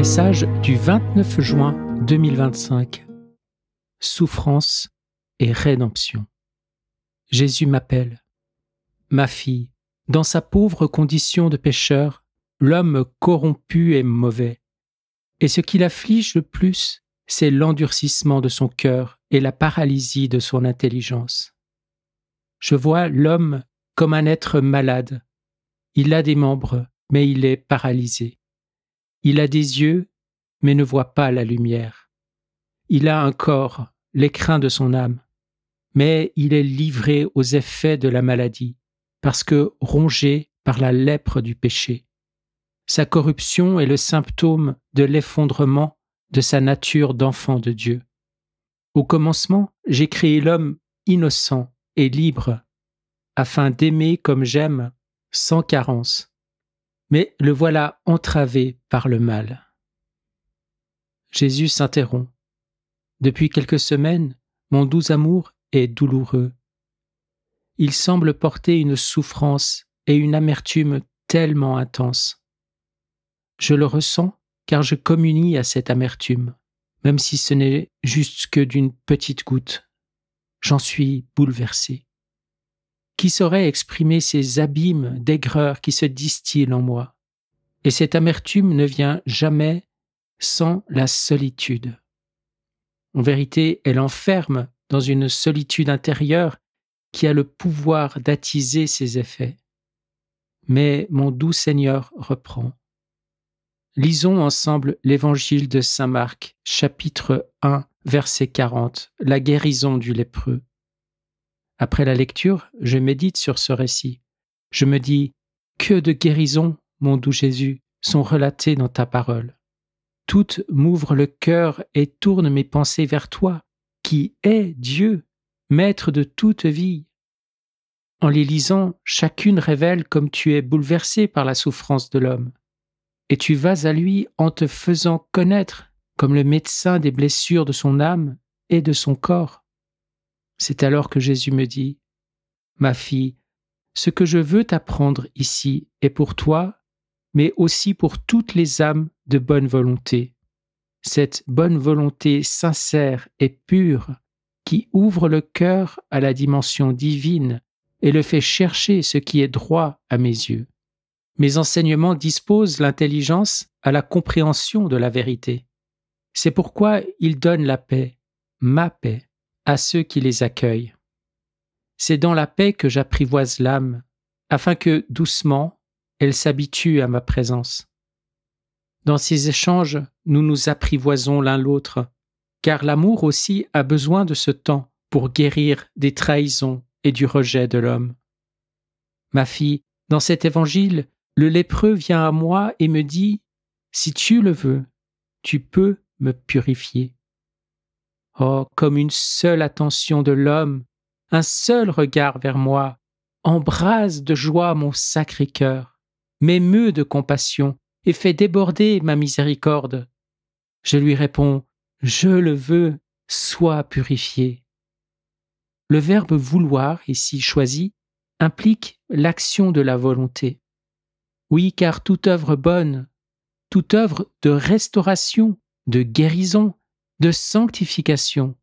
Message du 29 juin 2025. Souffrance et rédemption. Jésus m'appelle. Ma fille, dans sa pauvre condition de pécheur, l'homme corrompu est mauvais. Et ce qui l'afflige le plus, c'est l'endurcissement de son cœur et la paralysie de son intelligence. Je vois l'homme comme un être malade. Il a des membres, mais il est paralysé. Il a des yeux, mais ne voit pas la lumière. Il a un corps, l'écrin de son âme, mais il est livré aux effets de la maladie, parce que rongé par la lèpre du péché. Sa corruption est le symptôme de l'effondrement de sa nature d'enfant de Dieu. Au commencement, j'ai créé l'homme innocent et libre, afin d'aimer comme j'aime, sans carence. Mais le voilà entravé par le mal. Jésus s'interrompt. Depuis quelques semaines, mon doux amour est douloureux. Il semble porter une souffrance et une amertume tellement intenses. Je le ressens car je communie à cette amertume, même si ce n'est juste que d'une petite goutte. J'en suis bouleversé. Qui saurait exprimer ces abîmes d'aigreur qui se distillent en moi? Et cette amertume ne vient jamais sans la solitude. En vérité, elle enferme dans une solitude intérieure qui a le pouvoir d'attiser ses effets. Mais mon doux Seigneur reprend. Lisons ensemble l'Évangile de saint Marc, chapitre 1, verset 40, la guérison du lépreux. Après la lecture, je médite sur ce récit. Je me dis, que de guérisons, mon doux Jésus, sont relatées dans ta parole. Toutes m'ouvrent le cœur et tournent mes pensées vers toi, qui es Dieu, maître de toute vie. En les lisant, chacune révèle comme tu es bouleversé par la souffrance de l'homme. Et tu vas à lui en te faisant connaître comme le médecin des blessures de son âme et de son corps. C'est alors que Jésus me dit, « Ma fille, ce que je veux t'apprendre ici est pour toi, mais aussi pour toutes les âmes de bonne volonté. Cette bonne volonté sincère et pure qui ouvre le cœur à la dimension divine et le fait chercher ce qui est droit à mes yeux. Mes enseignements disposent l'intelligence à la compréhension de la vérité. C'est pourquoi ils donnent la paix, ma paix, à ceux qui les accueillent. C'est dans la paix que j'apprivoise l'âme, afin que, doucement, elle s'habitue à ma présence. Dans ces échanges, nous nous apprivoisons l'un l'autre, car l'amour aussi a besoin de ce temps pour guérir des trahisons et du rejet de l'homme. Ma fille, dans cet évangile, le lépreux vient à moi et me dit « Si tu le veux, tu peux me purifier. » Oh, comme une seule attention de l'homme, un seul regard vers moi, embrase de joie mon sacré cœur, m'émeut de compassion et fait déborder ma miséricorde. Je lui réponds « Je le veux, sois purifié. » Le verbe « vouloir » ici choisi implique l'action de la volonté. Oui, car toute œuvre bonne, toute œuvre de restauration, de guérison, de sanctification,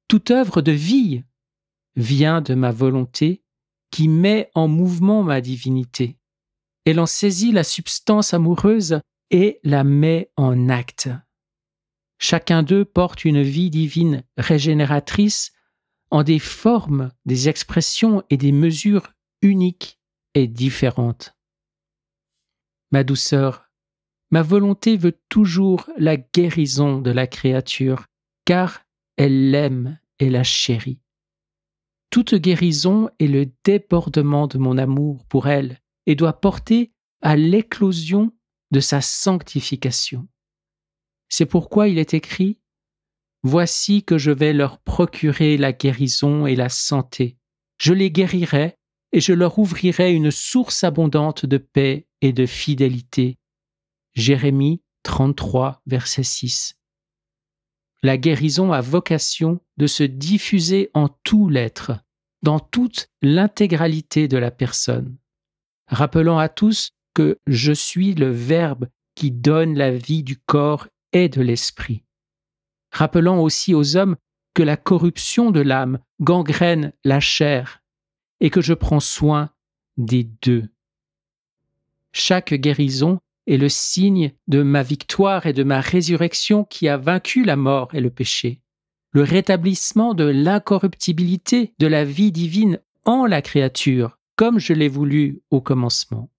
toute œuvre de vie vient de ma volonté qui met en mouvement ma divinité. Elle en saisit la substance amoureuse et la met en acte. Chacun d'eux porte une vie divine régénératrice en des formes, des expressions et des mesures uniques et différentes. Ma douceur, ma volonté veut toujours la guérison de la créature, car elle l'aime et la chérit. Toute guérison est le débordement de mon amour pour elle et doit porter à l'éclosion de sa sanctification. C'est pourquoi il est écrit « Voici que je vais leur procurer la guérison et la santé. Je les guérirai et je leur ouvrirai une source abondante de paix et de fidélité. » Jérémie 33, verset 6. La guérison a vocation de se diffuser en tout l'être, dans toute l'intégralité de la personne. Rappelant à tous que je suis le Verbe qui donne la vie du corps et de l'esprit. Rappelant aussi aux hommes que la corruption de l'âme gangrène la chair et que je prends soin des deux. Chaque guérison est le signe de ma victoire et de ma résurrection qui a vaincu la mort et le péché, le rétablissement de l'incorruptibilité de la vie divine en la créature, comme je l'ai voulu au commencement.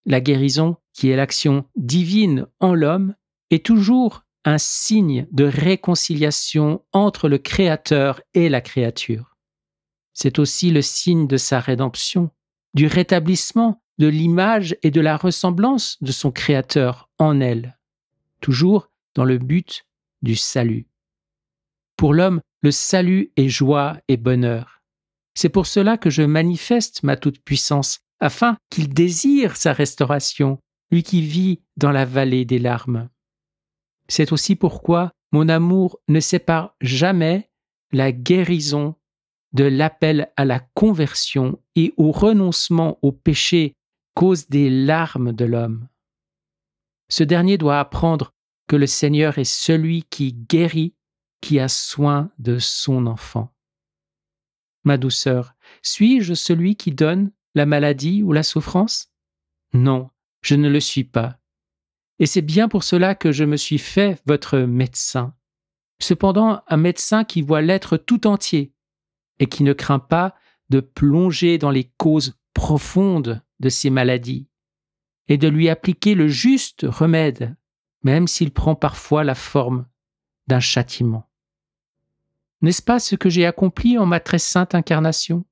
La guérison, qui est l'action divine en l'homme, est toujours un signe de réconciliation entre le Créateur et la créature. C'est aussi le signe de sa rédemption, du rétablissement de l'image et de la ressemblance de son Créateur en elle, toujours dans le but du salut. Pour l'homme, le salut est joie et bonheur. C'est pour cela que je manifeste ma toute-puissance, afin qu'il désire sa restauration, lui qui vit dans la vallée des larmes. C'est aussi pourquoi mon amour ne sépare jamais la guérison de l'appel à la conversion et au renoncement au péché cause des larmes de l'homme. Ce dernier doit apprendre que le Seigneur est celui qui guérit, qui a soin de son enfant. Ma douceur, suis-je celui qui donne la maladie ou la souffrance? Non, je ne le suis pas. Et c'est bien pour cela que je me suis fait votre médecin. Cependant, un médecin qui voit l'être tout entier et qui ne craint pas de plonger dans les causes profondes de ces maladies et de lui appliquer le juste remède, même s'il prend parfois la forme d'un châtiment. N'est-ce pas ce que j'ai accompli en ma très sainte incarnation?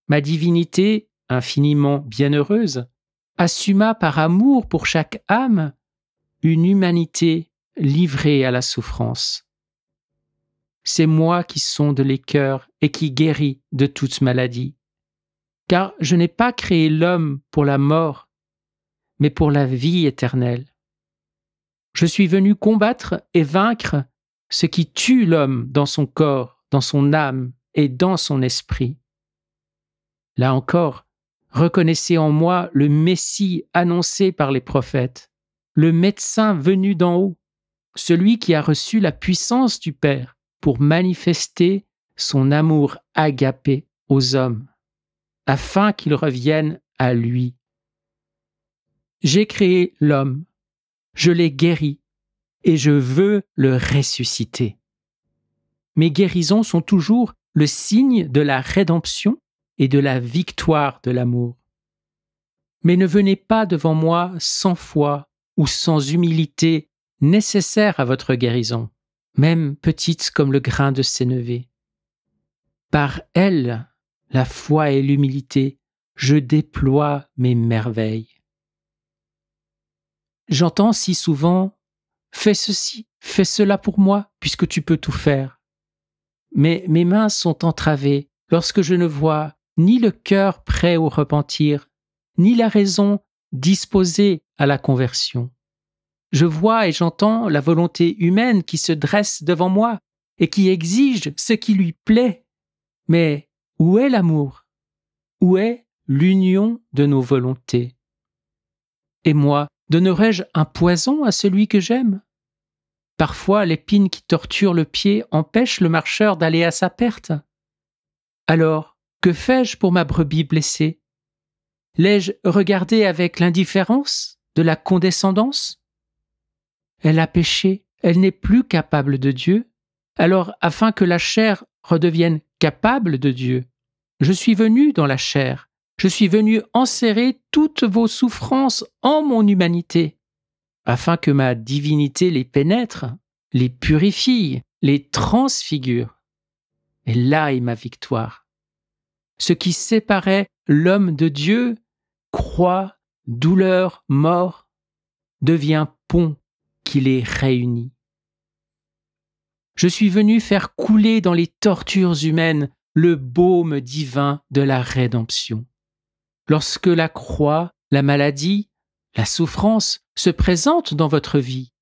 Ma divinité, infiniment bienheureuse, assuma par amour pour chaque âme une humanité livrée à la souffrance. C'est moi qui sonde les cœurs et qui guéris de toute maladie. Car je n'ai pas créé l'homme pour la mort, mais pour la vie éternelle. Je suis venu combattre et vaincre ce qui tue l'homme dans son corps, dans son âme et dans son esprit. Là encore, reconnaissez en moi le Messie annoncé par les prophètes, le médecin venu d'en haut, celui qui a reçu la puissance du Père pour manifester son amour agapé aux hommes, afin qu'ils reviennent à lui. J'ai créé l'homme, je l'ai guéri, et je veux le ressusciter. Mes guérisons sont toujours le signe de la rédemption et de la victoire de l'amour. Mais ne venez pas devant moi sans foi ou sans humilité nécessaire à votre guérison, même petite comme le grain de sénévé. Par elle, la foi et l'humilité, je déploie mes merveilles. J'entends si souvent « Fais ceci, fais cela pour moi, puisque tu peux tout faire ». Mais mes mains sont entravées lorsque je ne vois ni le cœur prêt au repentir, ni la raison disposée à la conversion. Je vois et j'entends la volonté humaine qui se dresse devant moi et qui exige ce qui lui plaît. Mais où est l'amour? Où est l'union de nos volontés? Et moi, donnerais-je un poison à celui que j'aime? Parfois, l'épine qui torture le pied empêche le marcheur d'aller à sa perte. Alors, que fais-je pour ma brebis blessée? L'ai-je regardée avec l'indifférence, de la condescendance? Elle a péché, elle n'est plus capable de Dieu. Alors, afin que la chair redevienne capable de Dieu, je suis venu dans la chair, je suis venu enserrer toutes vos souffrances en mon humanité, afin que ma divinité les pénètre, les purifie, les transfigure. Et là est ma victoire. Ce qui séparait l'homme de Dieu, croix, douleur, mort, devient pont qui les réunit. Je suis venu faire couler dans les tortures humaines le baume divin de la rédemption. Lorsque la croix, la maladie, la souffrance se présentent dans votre vie,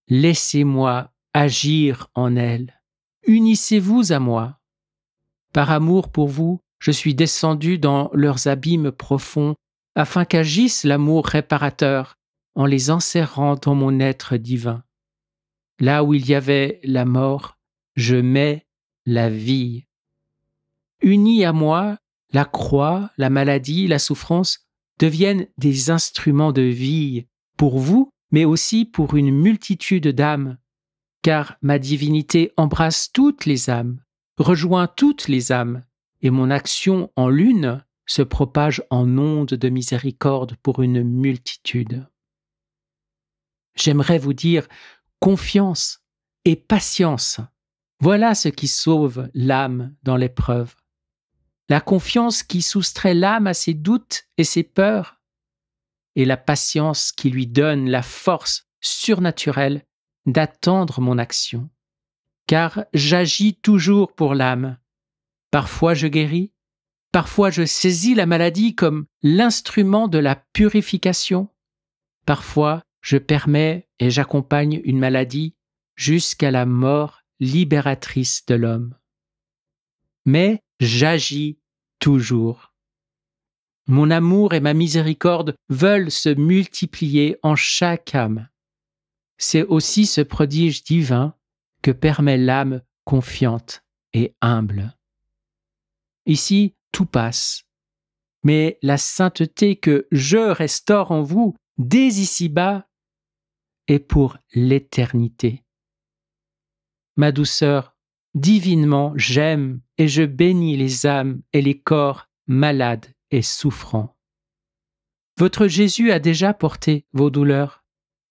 laissez-moi agir en elle. Unissez-vous à moi. Par amour pour vous, je suis descendu dans leurs abîmes profonds afin qu'agisse l'amour réparateur en les enserrant dans mon être divin. Là où il y avait la mort, je mets la vie. Unis à moi, la croix, la maladie, la souffrance deviennent des instruments de vie pour vous, mais aussi pour une multitude d'âmes, car ma divinité embrasse toutes les âmes, rejoint toutes les âmes, et mon action en l'une se propage en ondes de miséricorde pour une multitude. J'aimerais vous dire confiance et patience. Voilà ce qui sauve l'âme dans l'épreuve. La confiance qui soustrait l'âme à ses doutes et ses peurs, et la patience qui lui donne la force surnaturelle d'attendre mon action. Car j'agis toujours pour l'âme. Parfois je guéris, parfois je saisis la maladie comme l'instrument de la purification. Parfois je permets et j'accompagne une maladie jusqu'à la mort libératrice de l'homme. Mais j'agis toujours. Mon amour et ma miséricorde veulent se multiplier en chaque âme. C'est aussi ce prodige divin que permet l'âme confiante et humble. Ici, tout passe, mais la sainteté que je restaure en vous dès ici-bas est pour l'éternité. Ma douceur, divinement, j'aime et je bénis les âmes et les corps malades et souffrants. Votre Jésus a déjà porté vos douleurs,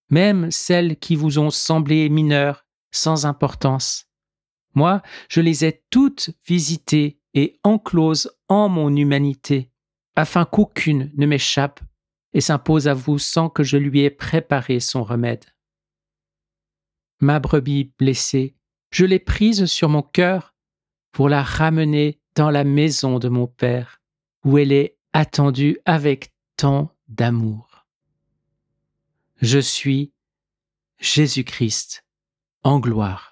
même celles qui vous ont semblé mineures, sans importance. Moi, je les ai toutes visitées et encloses en mon humanité, afin qu'aucune ne m'échappe et s'impose à vous sans que je lui ai préparé son remède. Ma brebis blessée, je l'ai prise sur mon cœur pour la ramener dans la maison de mon Père, où elle est attendue avec tant d'amour. Je suis Jésus-Christ en gloire.